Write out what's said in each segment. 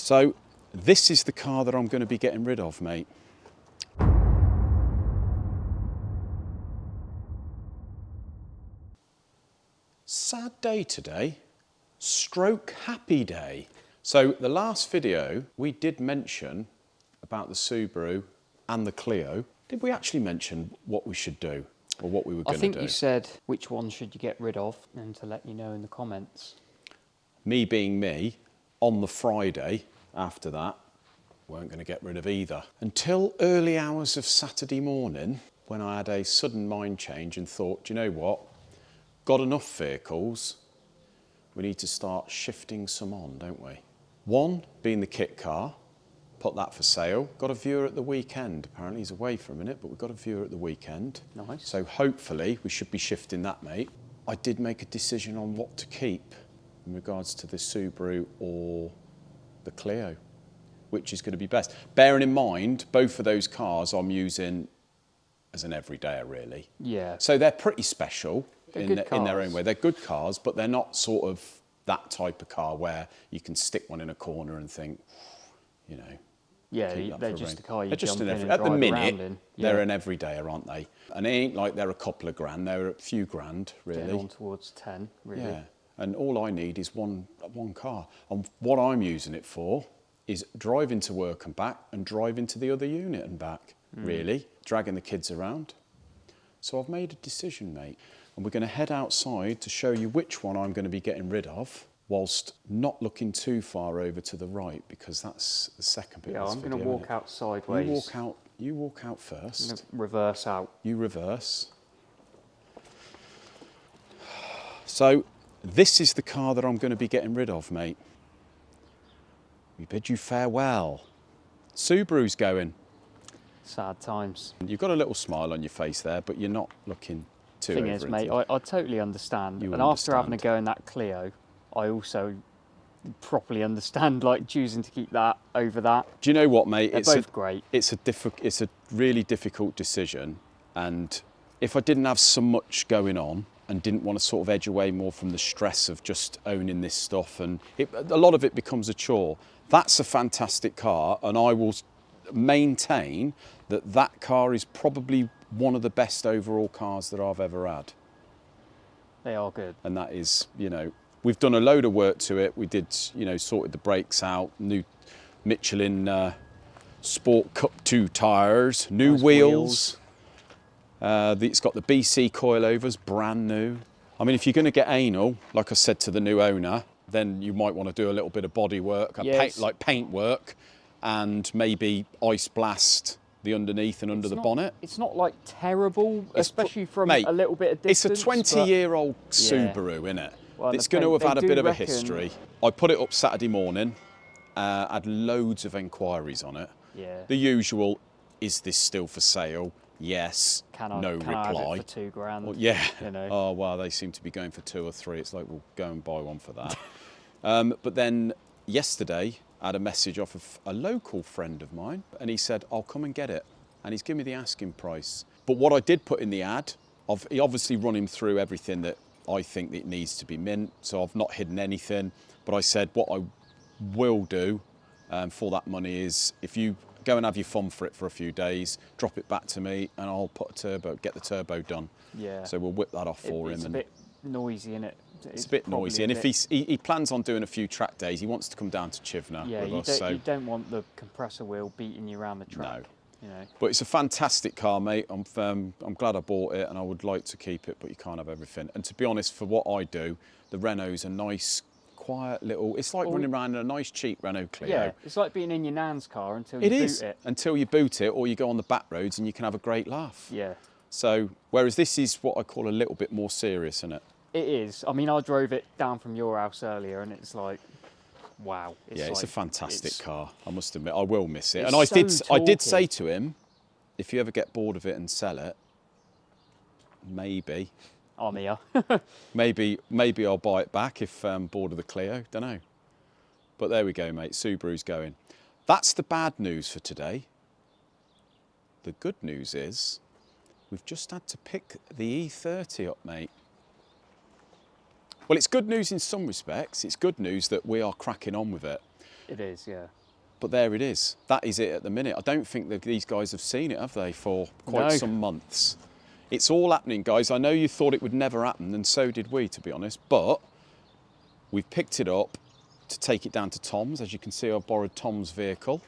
So this is the car that I'm going to be getting rid of, mate. Sad day today, stroke happy day. So the last video we did mention about the Subaru and the Clio. Did we actually mention what we should do or what we were going to do? I think you said which one should you get rid of and to let you know in the comments. Me being me, on the Friday after that, weren't going to get rid of either. Until early hours of Saturday morning, when I had a sudden mind change and thought, do you know what? Got enough vehicles, we need to start shifting some on, don't we? One being the kit car, put that for sale. Got a viewer at the weekend. Apparently he's away for a minute, but we've got a viewer at the weekend. Nice. So hopefully we should be shifting that, mate. I did make a decision on what to keep in regards to the Subaru or the Clio, which is going to be best. Bearing in mind, both of those cars I'm using as an everydayer, really. Yeah. So they're pretty special in their own way. They're good cars, but they're not sort of that type of car where you can stick one in a corner and think, you know. Yeah, they're just a car you jump in and drive at the minute, around in. Yeah. They're an everydayer, aren't they? And it ain't like they're a couple of grand, they're a few grand, really. Getting on towards 10, really. Yeah, and all I need is one car. And what I'm using it for is driving to work and back and driving to the other unit and back, really, dragging the kids around. So I've made a decision, mate, and we're going to head outside to show you which one I'm going to be getting rid of, whilst not looking too far over to the right, because that's the second bit of this video. I'm going to walk out sideways. You walk out first. I'm going to reverse out. You reverse. So this is the car that I'm going to be getting rid of, mate. We bid you farewell. Subaru's going. Sad times. You've got a little smile on your face there, but you're not looking too over Thing is, it. mate, I totally understand. You and after having a understand. go in that Clio, I also properly understand like choosing to keep that over that. Do you know what, mate? They're both great. It's a really difficult decision, and if I didn't have so much going on and didn't want to sort of edge away more from the stress of just owning this stuff, and a lot of it becomes a chore. That's a fantastic car, and I will maintain that that car is probably one of the best overall cars that I've ever had. They are good. And that is, you know, we've done a load of work to it. We did, you know, sorted the brakes out, new Michelin Sport Cup 2 tyres, new Nice wheels. It's got the BC coilovers, brand new. I mean, if you're going to get anal, like I said to the new owner, then you might want to do a little bit of body work, paint work, and maybe ice blast the underneath and under the bonnet. It's not like terrible, especially from a little bit of distance. It's a 20-year-old Subaru, innit? Well, it's going to have had a bit of a history. I put it up Saturday morning, had loads of enquiries on it. Yeah. The usual, is this still for sale? Yes, no reply. I have it for £2,000? Well, yeah. You know. Oh, wow, they seem to be going for 2 or 3. It's like, we'll go and buy one for that. But then yesterday, I had a message off of a local friend of mine, and he said, I'll come and get it. And he's given me the asking price. But what I did put in the ad, he obviously run him through everything that I think that it needs to be mint, so I've not hidden anything. But I said what I will do for that money is, if you go and have your fun for it for a few days, drop it back to me, and I'll get the turbo done. Yeah. So we'll whip that off for him. It's a bit noisy, isn't it? It's a bit noisy, and if he plans on doing a few track days, he wants to come down to Chivner with us. You don't want the compressor wheel beating you around the track. No. You know. But it's a fantastic car, mate. I'm glad I bought it, and I would like to keep it, but you can't have everything. And to be honest, for what I do, the Renault's a nice, quiet little... It's like running around in a nice, cheap Renault Clio. Yeah, it's like being in your nan's car until you boot it. Until you boot it, or you go on the back roads and you can have a great laugh. Yeah. So, whereas this is what I call a little bit more serious, isn't it? It is. I mean, I drove it down from your house earlier, and it's like, wow. It's a fantastic car. I must admit, I will miss it. And I did say to him, if you ever get bored of it and sell it, maybe. I'm here. maybe I'll buy it back if I'm bored of the Clio. Don't know. But there we go, mate. Subaru's going. That's the bad news for today. The good news is we've just had to pick the E30 up, mate. Well, it's good news in some respects. It's good news that we are cracking on with it. It is, yeah. But there it is. That is it at the minute. I don't think that these guys have seen it, have they, for quite No. some months. It's all happening, guys. I know you thought it would never happen, and so did we, to be honest. But we've picked it up to take it down to Tom's. As you can see, I've borrowed Tom's vehicle.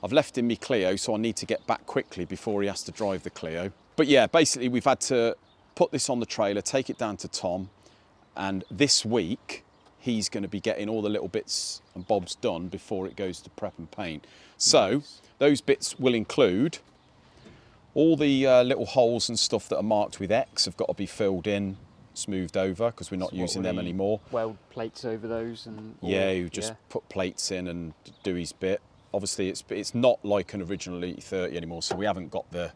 I've left him my Clio, so I need to get back quickly before he has to drive the Clio. But yeah, basically we've had to put this on the trailer, take it down to Tom, and this week he's going to be getting all the little bits and bobs done before it goes to prep and paint. So Nice. those bits will include all the little holes and stuff that are marked with X have got to be filled in, smoothed over, because we're not So what using will them he anymore. Weld plates over those and. Yeah, you just put plates in and do his bit. Obviously, it's not like an original E30 anymore, so we haven't got the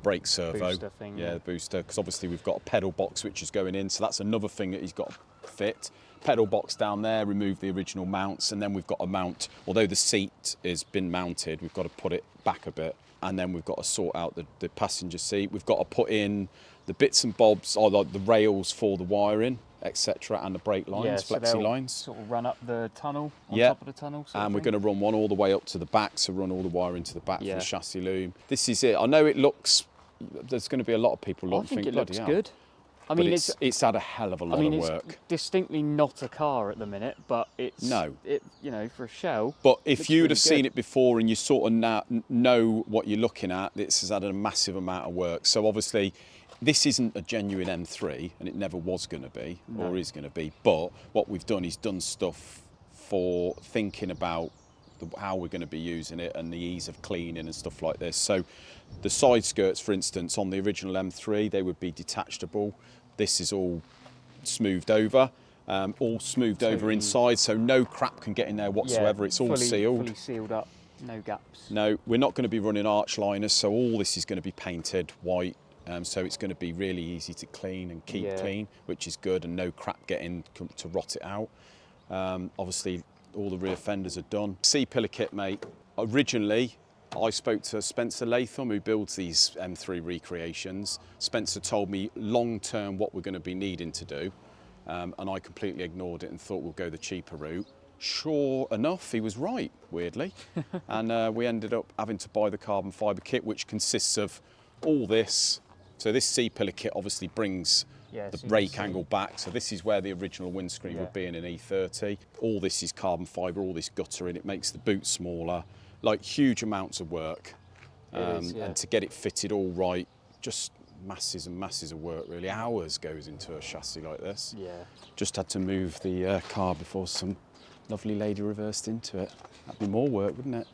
brake servo. Booster thing, Yeah, yeah. the booster, because obviously we've got a pedal box which is going in, so that's another thing that he's got to fit. Pedal box down there, remove the original mounts, and then we've got to mount, although the seat has been mounted, we've got to put it back a bit, and then we've got to sort out the passenger seat. We've got to put in the bits and bobs, or like the rails for the wiring, etc., and the brake lines, Yeah, so flexi they'll lines. sort of run up the tunnel, on Yeah. top of the tunnel. And we're going to run one all the way up to the back, so run all the wire into the back for Yeah. the chassis loom. This is it. I know it looks, there's going to be a lot of people I look think it "Bloody looks hell." good. I But mean, it's had a hell of a lot of it's work. distinctly not a car at the minute, but it's No. It for a shell. But if looks you'd really have seen good. it before and you sort of know what you're looking at, this has had a massive amount of work. So obviously, this isn't a genuine M3, and it never was going to be, No. or is going to be. But what we've done is done stuff for thinking about how we're going to be using it and the ease of cleaning and stuff like this. So the side skirts, for instance, on the original M3, they would be detachable. This is all smoothed over. All smoothed over Totally. inside, so no crap can get in there whatsoever. Yeah, It's all sealed. fully sealed up, no gaps. No, we're not going to be running arch liners, so all this is going to be painted white. So it's going to be really easy to clean and keep Yeah. clean, which is good, and no crap getting to rot it out. Obviously, all the rear fenders are done. C-pillar kit, mate. Originally, I spoke to Spencer Latham, who builds these M3 recreations. Spencer told me long-term what we're going to be needing to do, and I completely ignored it and thought we'll go the cheaper route. Sure enough, he was right, weirdly. And we ended up having to buy the carbon fibre kit, which consists of all this. So this C-pillar kit obviously brings Yeah, the so you brake can see. angle back. So this is where the original windscreen Yeah. would be in an E30. All this is carbon fibre, all this guttering. It makes the boot smaller. Like huge amounts of work. It is, yeah. And to get it fitted all right, just masses and masses of work, really. Hours goes into a chassis like this. Yeah. Just had to move the car before some lovely lady reversed into it. That'd be more work, wouldn't it?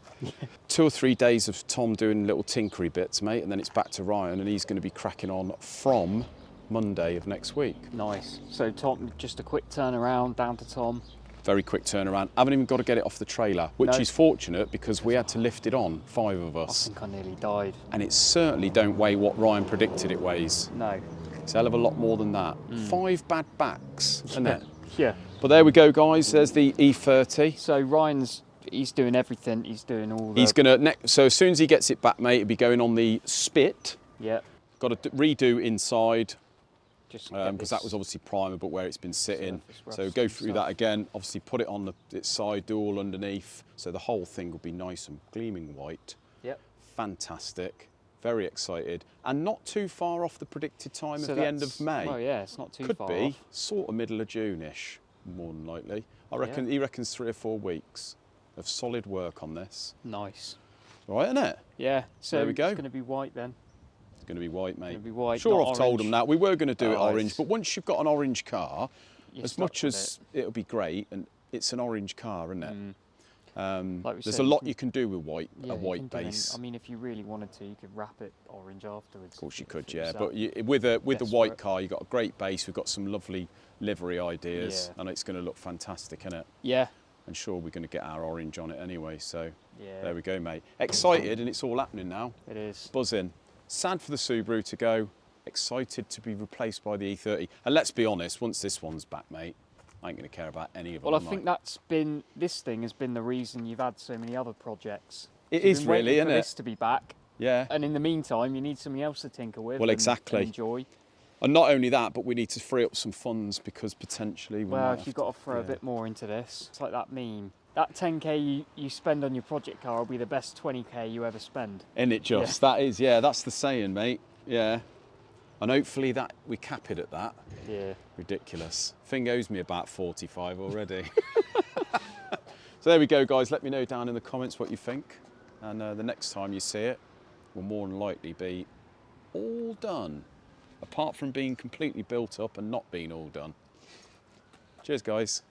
2 or 3 days of Tom doing little tinkery bits, mate, and then it's back to Ryan, and he's going to be cracking on from Monday of next week. Nice. So Tom, just a quick turnaround down to Tom. Very quick turnaround. Haven't even got to get it off the trailer, which No. is fortunate because we had to lift it on, 5 of I us. think I nearly died. And it certainly don't weigh what Ryan predicted it weighs. No. It's a hell of a lot more than that. 5 bad backs, isn't it? Yeah. But there we go, guys. There's the E30. So he's doing everything. He's doing all the. He's gonna, so as soon as he gets it back, mate, it'll be going on the spit. Yeah. Got to redo inside, Just get because that this was obviously primer, but where it's been sitting. surface rust So go and through stuff. that again. Obviously put it on its side, do all underneath. So the whole thing will be nice and gleaming white. Yep. Fantastic. Very excited. And not too far off the predicted time So of the end of that's- May. Oh yeah, it's not too Could far be off. sort of middle of June-ish, more than likely. I reckon he reckons 3 or 4 weeks of solid work on this. Nice. All right, isn't it? Yeah. So There we go. it's going to be white then. It's going to be white, mate. Gonna be white, Sure, not I've told orange. them that. We were going to do it Oh, orange, it's- but once you've got an orange car, You're as stuck much with as it'll be great, and it's an orange car, isn't it? Like we There's said, a you lot can- you can do with white, Yeah, a you white can do any- base. I mean, if you really wanted to, you could wrap it orange afterwards. Of course you if could, it was yeah. that But with the white desperate. car, you've got a great base. We've got some lovely livery ideas, Yeah. and it's going to look fantastic, isn't it? Yeah. And sure, we're going to get our orange on it anyway. So Yeah. there we go, mate. Excited, and it's all happening now. It is. Buzzing. Sad for the Subaru to go. Excited to be replaced by the E30. And let's be honest, once this one's back, mate, I ain't going to care about any of them. Well, I am think this thing has been the reason you've had so many other projects. It You've is been waiting really, for isn't it? this to be back, Yeah. and in the meantime, you need something else to tinker with. Well, and exactly. enjoy. And not only that, but we need to free up some funds because potentially we Well, might if you've have got to throw a yeah. bit more into this, it's like that meme that 10k you spend on your project car will be the best 20k you ever spend. Isn't it just? That is, yeah, that's the saying, mate. Yeah. And hopefully that we cap it at that. Yeah. Ridiculous. Thing owes me about 45 already. So there we go, guys. Let me know down in the comments what you think. And the next time you see it will more than likely be all done. Apart from being completely built up and not being all done. Cheers, guys.